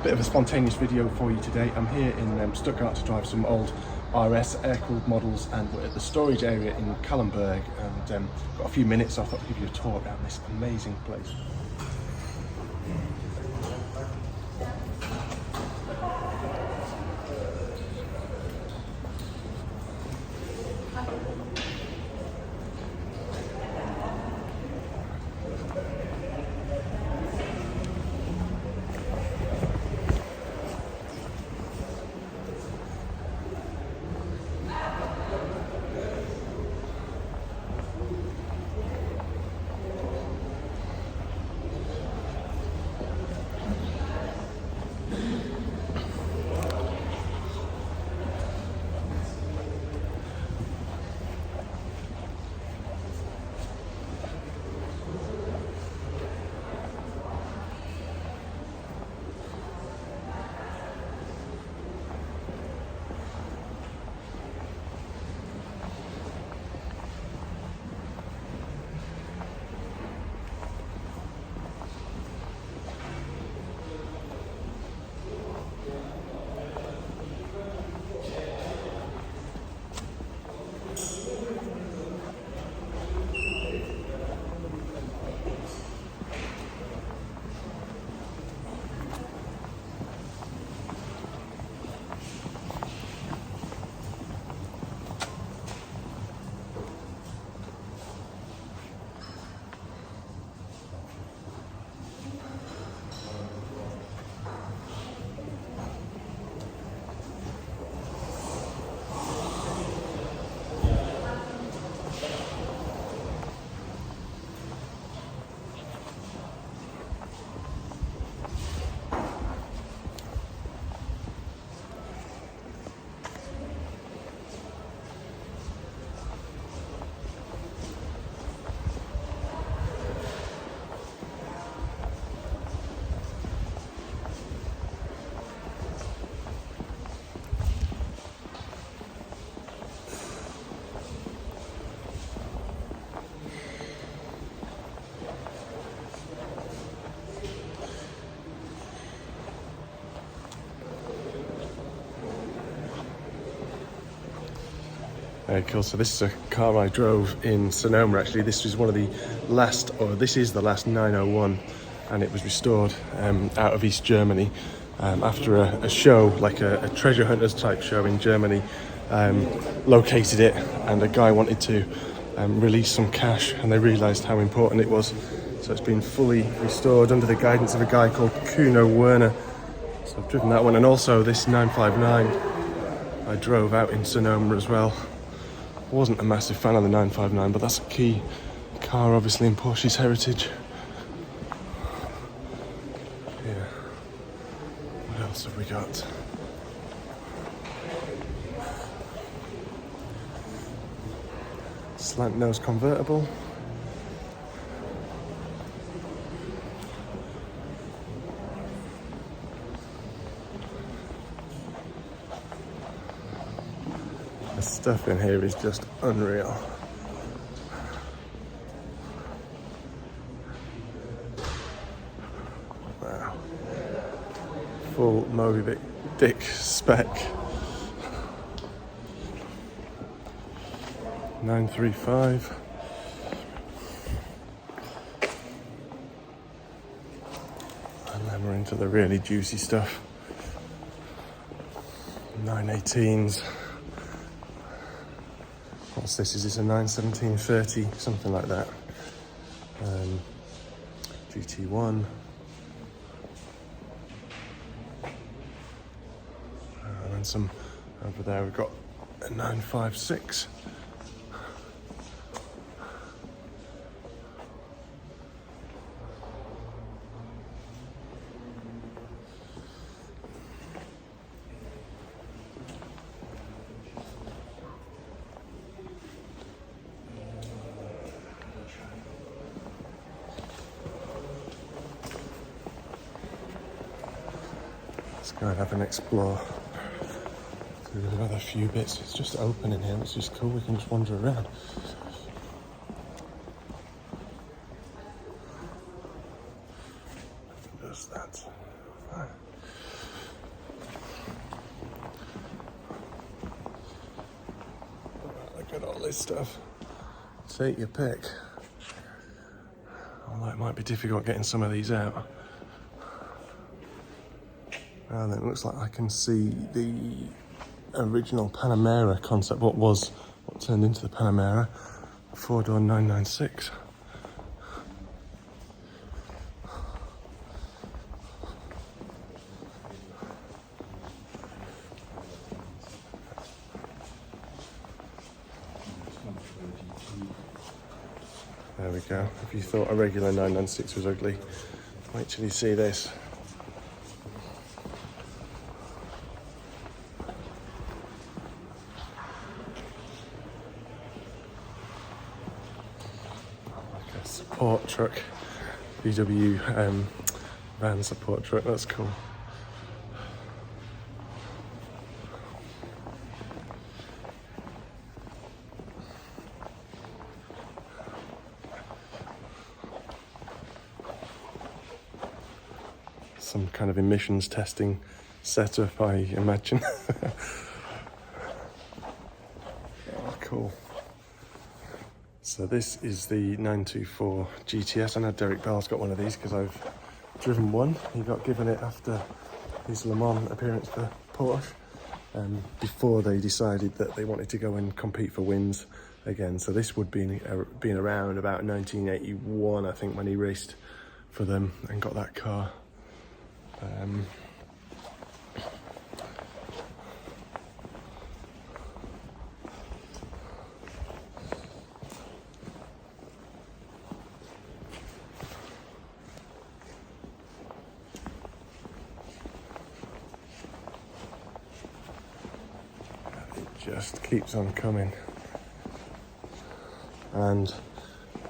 Bit of a spontaneous video for you today. I'm here in Stuttgart to drive some old RS air-cooled models, and we're at the storage area in Kallenberg, and got a few minutes, so I thought I'd give you a tour around this amazing place. Very cool. So this is a car I drove in Sonoma actually. This is one of the last, or this is the last 901, and it was restored out of East Germany after a show, like a treasure hunters type show in Germany. Located it, and a guy wanted to release some cash, and they realised how important it was. So it's been fully restored under the guidance of a guy called Kuno Werner. So I've driven that one, and also this 959 I drove out in Sonoma as well. Wasn't a massive fan of the 959, but that's a key car obviously in Porsche's heritage. Yeah. What else have we got? Slant nose convertible. The stuff in here is just unreal. Wow. Full Moby Dick spec. 935. And then we're into the really juicy stuff. 918s. What's this? Is this a 91730? Something like that. GT1. And then some over there. We've got a 956. Let's go and have an explore. There's another few bits. It's just open in here. It's just cool. We can just wander around. Just that. this stuff. Take your pick. Although it might be difficult getting some of these out. And it looks like I can see the original Panamera concept, what turned into the Panamera, 4-door 996. There we go. If you thought a regular 996 was ugly, wait till you see this. Like a support truck, VW van support truck, that's cool. Some kind of emissions testing setup, I imagine. Oh, cool. So this is the 924 GTS. I know Derek Bell's got one of these because I've driven one. He got given it after his Le Mans appearance for Porsche, before they decided that they wanted to go and compete for wins again. So this would be been around about 1981, I think, when he raced for them and got that car. It just keeps on coming. And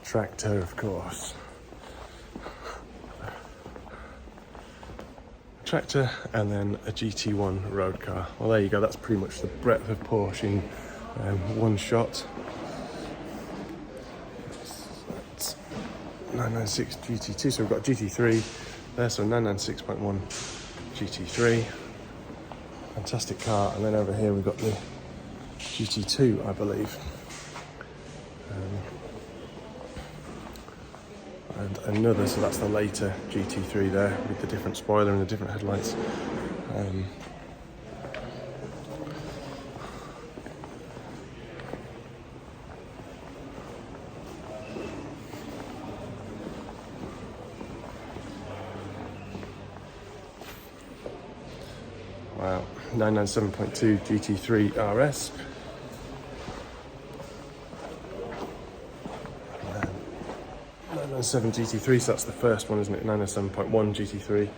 tractor, of course. Tractor and then a GT1 road car. Well, there you go. That's pretty much the breadth of Porsche in one shot. That's 996 GT2. So we've got GT3 there. So 996.1 GT3. Fantastic car. And then over here we've got the GT2, I believe. And another, so that's the later GT3 there with the different spoiler and the different headlights. Wow, 997.2 GT3 RS. 997 GT3, so that's the first one, isn't it? 997.1 GT3.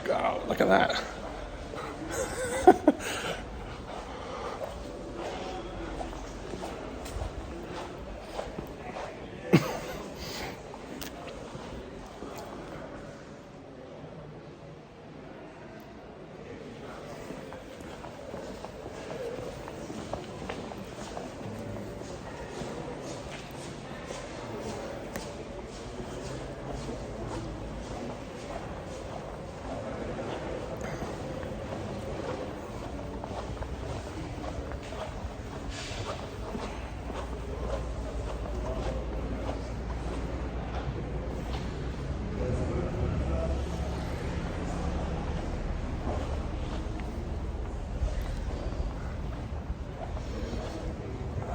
Oh, look at that.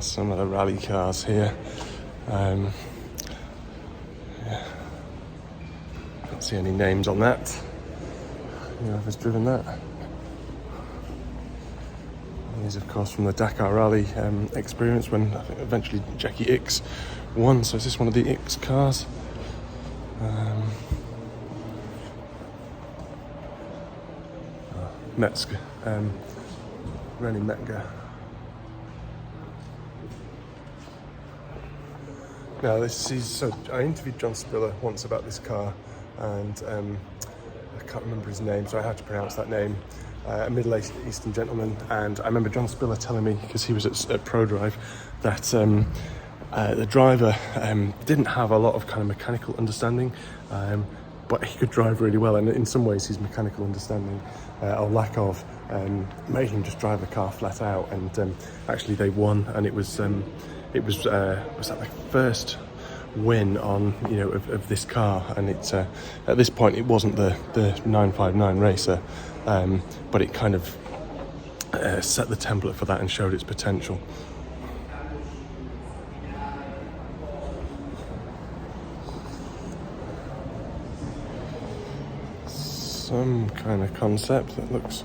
Some of the rally cars here. Yeah. Can't see any names on that. Whoever's driven that. These, of course, from the Dakar Rally experience when I think eventually Jackie Ickx won. So is this one of the Ickx cars? Metzger, Rennie Metger. Now this is, so I interviewed John Spiller once about this car, and I can't remember his name, so I had to pronounce that name. A Middle Eastern gentleman, and I remember John Spiller telling me, because he was at ProDrive, that the driver didn't have a lot of kind of mechanical understanding, but he could drive really well, and in some ways his mechanical understanding or lack of made him just drive the car flat out. And actually they won, and was that the first win on of this car, and it's at this point it wasn't the 959 racer, but it kind of set the template for that and showed its potential. Some kind of concept that looks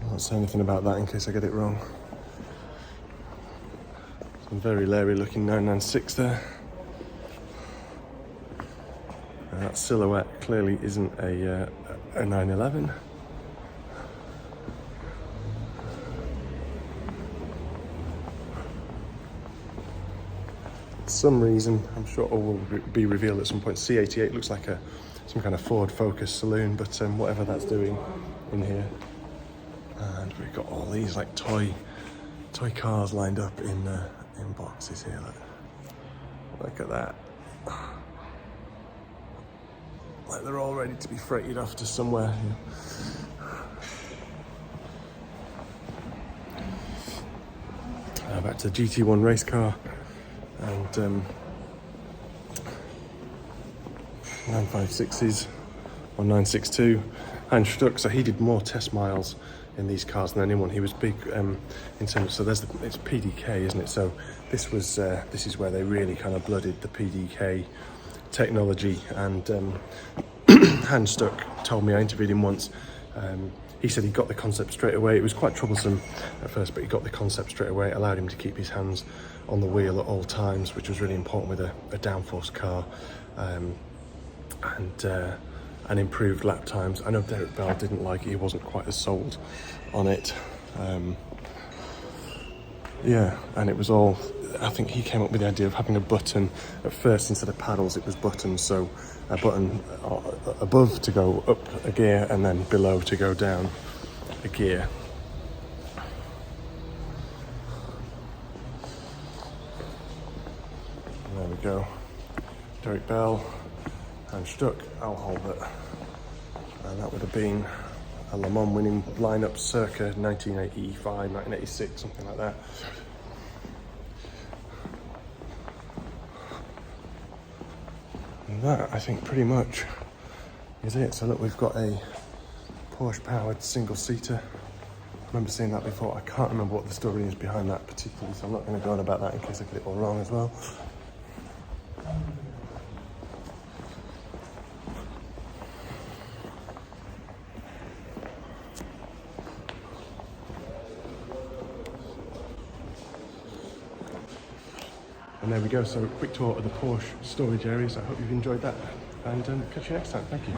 I won't say anything about that in case I get it wrong. Some very leery looking 996 there. That silhouette clearly isn't a 911. For some reason, I'm sure all will be revealed at some point. C88 looks like some kind of Ford Focus saloon, but whatever that's doing in here. And we've got all these like toy cars lined up in boxes here. Look at that. Like they're all ready to be freighted off to somewhere. Back to the GT1 race car, and 956s or 962, and Stuck. So he did more test miles in these cars than anyone. He was big in terms of, so it's PDK, isn't it? So this is where they really kind of blooded the PDK technology. And Hans Stuck told me, I interviewed him once, he said he got the concept straight away. It was quite troublesome at first, but he got the concept straight away. It allowed him to keep his hands on the wheel at all times, which was really important with a downforce car, and improved lap times. I know Derek Bell didn't like it. He wasn't quite as sold on it. Yeah, and it was all, I think he came up with the idea of having a button at first instead of paddles. It was buttons, so a button above to go up a gear and then below to go down a gear. And there we go. Derek Bell and Stuck, I'll hold it. And that would have been a Le Mans winning lineup circa 1985, 1986, something like that. And that, I think, pretty much is it. So look, we've got a Porsche-powered single-seater. I remember seeing that before. I can't remember what the story is behind that particularly, so I'm not going to go on about that in case I get it all wrong as well. And there we go, so a quick tour of the Porsche storage areas. I hope you've enjoyed that, and catch you next time. Thank you.